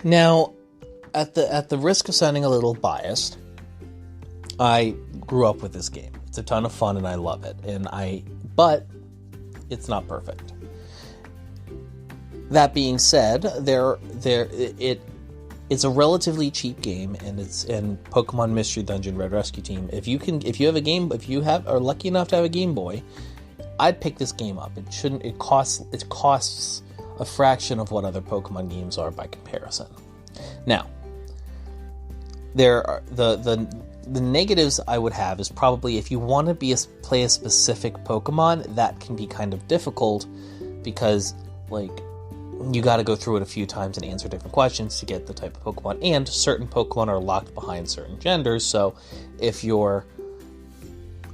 Now, at the risk of sounding a little biased, I grew up with this game. It's a ton of fun and I love it. But it's not perfect. That being said, it's a relatively cheap game, and Pokemon Mystery Dungeon Red Rescue Team. If you are lucky enough to have a Game Boy, I'd pick this game up. It costs a fraction of what other Pokemon games are by comparison. Now, there are the negatives I would have is probably if you want to play a specific Pokemon, that can be kind of difficult because you got to go through it a few times and answer different questions to get the type of Pokemon, and certain Pokemon are locked behind certain genders, so if you're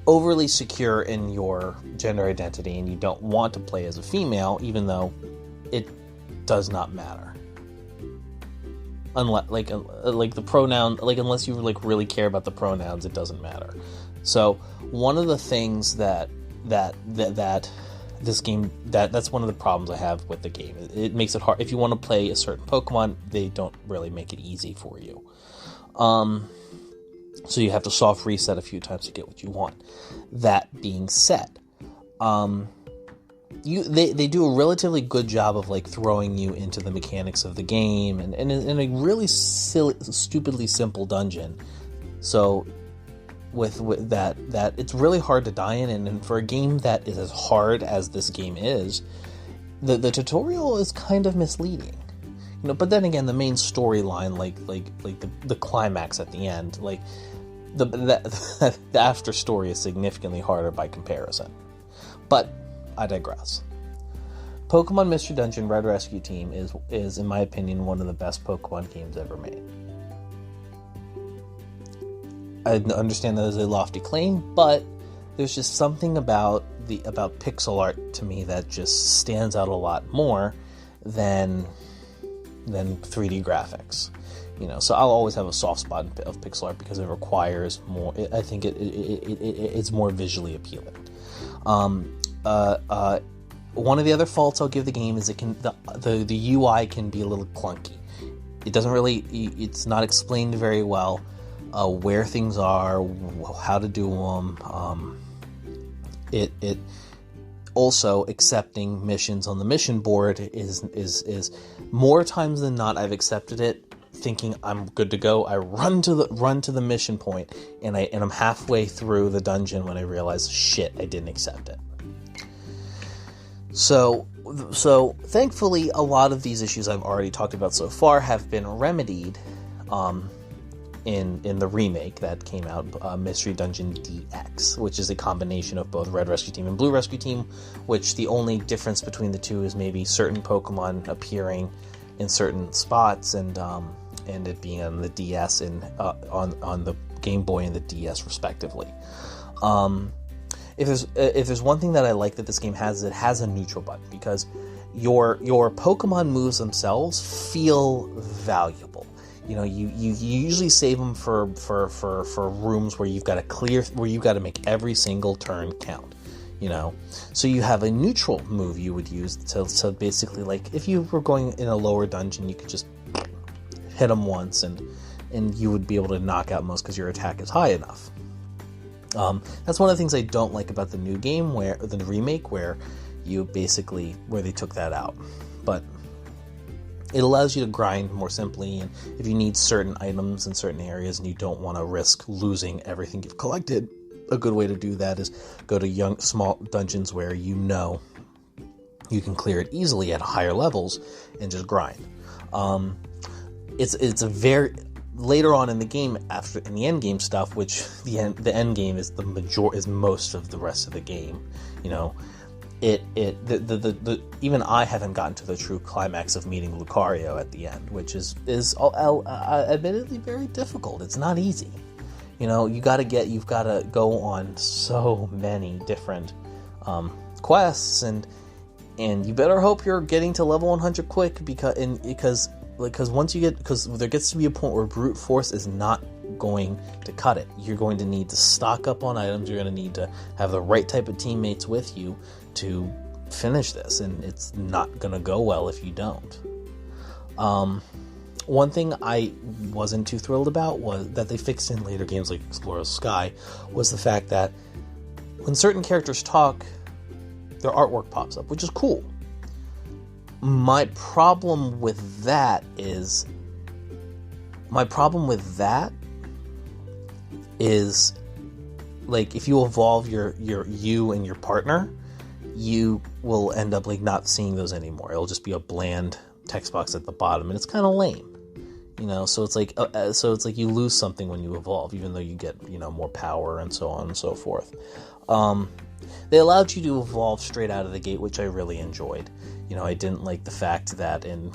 overly secure in your gender identity and you don't want to play as a female, even though it does not matter. Unless, the pronoun, unless you really care about the pronouns, it doesn't matter. So one of the things that this game, that's one of the problems I have with the game. It makes it hard. If you want to play a certain Pokemon, they don't really make it easy for you. So you have to soft reset a few times to get what you want. That being said, they do a relatively good job of throwing you into the mechanics of the game and in a really stupidly simple dungeon. So with that it's really hard to die in, and for a game that is as hard as this game is, the tutorial is kind of misleading. But then again, the main storyline, the climax at the end, the after story is significantly harder by comparison. But I digress. Pokemon Mystery Dungeon Red Rescue Team is in my opinion one of the best Pokemon games ever made. I understand that is a lofty claim, but there's just something about pixel art to me that just stands out a lot more than 3D graphics. So I'll always have a soft spot of pixel art because it requires more. I think it's more visually appealing. One of the other faults I'll give the game is the UI can be a little clunky. It's not explained very well. Where things are, how to do them. It also, accepting missions on the mission board is more times than not I've accepted it thinking I'm good to go. I run to the mission point and I'm halfway through the dungeon when I realize shit, I didn't accept it. So thankfully a lot of these issues I've already talked about so far have been remedied in the remake that came out, Mystery Dungeon DX, which is a combination of both Red Rescue Team and Blue Rescue Team, which the only difference between the two is maybe certain Pokemon appearing in certain spots and it being on the DS and on the Game Boy and the DS respectively. If there's one thing that I like that this game has, it has a neutral button, because your Pokemon moves themselves feel valuable. You usually save them for rooms where you've got to make every single turn count. So you have a neutral move you would use to basically, if you were going in a lower dungeon, you could just hit them once and you would be able to knock out most because your attack is high enough. That's one of the things I don't like about the new game, the remake, where they took that out. But it allows you to grind more simply, and if you need certain items in certain areas and you don't want to risk losing everything you've collected, a good way to do that is go to small dungeons where you can clear it easily at higher levels and just grind. It's a very later on in the game, in the end game stuff, which the end game is is most of the rest of the game. Even I haven't gotten to the true climax of meeting Lucario at the end, which is admittedly very difficult. It's not easy. You've got to go on so many different quests, and you better hope you're getting to level 100 quick, because there gets to be a point where brute force is not going to cut it. You're going to need to stock up on items. You're going to need to have the right type of teammates with you to finish this, and it's not going to go well if you don't. One thing I wasn't too thrilled about was that they fixed in later games like Explorers Sky, was the fact that when certain characters talk, their artwork pops up, which is cool. My problem with that is like, if you evolve your you and your partner, you will end up like not seeing those anymore. It'll just be a bland text box at the bottom, and it's kind of lame, you know. So it's like you lose something when you evolve, even though you get, you know, more power and so on and so forth. They allowed you to evolve straight out of the gate, which I really enjoyed. You know, I didn't like the fact that in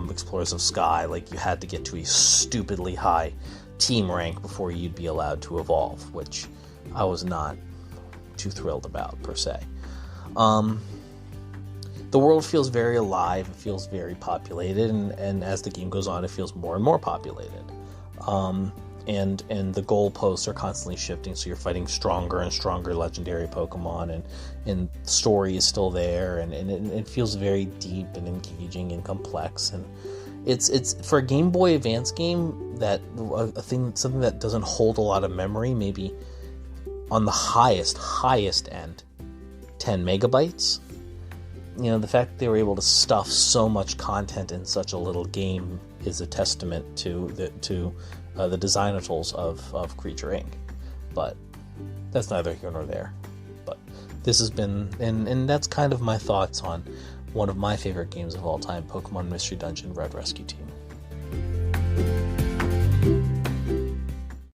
Explorers of Sky, like, you had to get to a stupidly high team rank before you'd be allowed to evolve, which I was not too thrilled about, per se. The world feels very alive, it feels very populated, and as the game goes on, it feels more and more populated. And the goalposts are constantly shifting, so you're fighting stronger and stronger legendary Pokemon, and the story is still there, and it feels very deep and engaging and complex, and it's for a Game Boy Advance game, that something that doesn't hold a lot of memory, maybe on the highest end, 10 megabytes. You know, the fact that they were able to stuff so much content in such a little game is a testament to the design tools of Creature Inc. But that's neither here nor there. But this has been, and that's kind of my thoughts on one of my favorite games of all time, Pokemon Mystery Dungeon Red Rescue Team.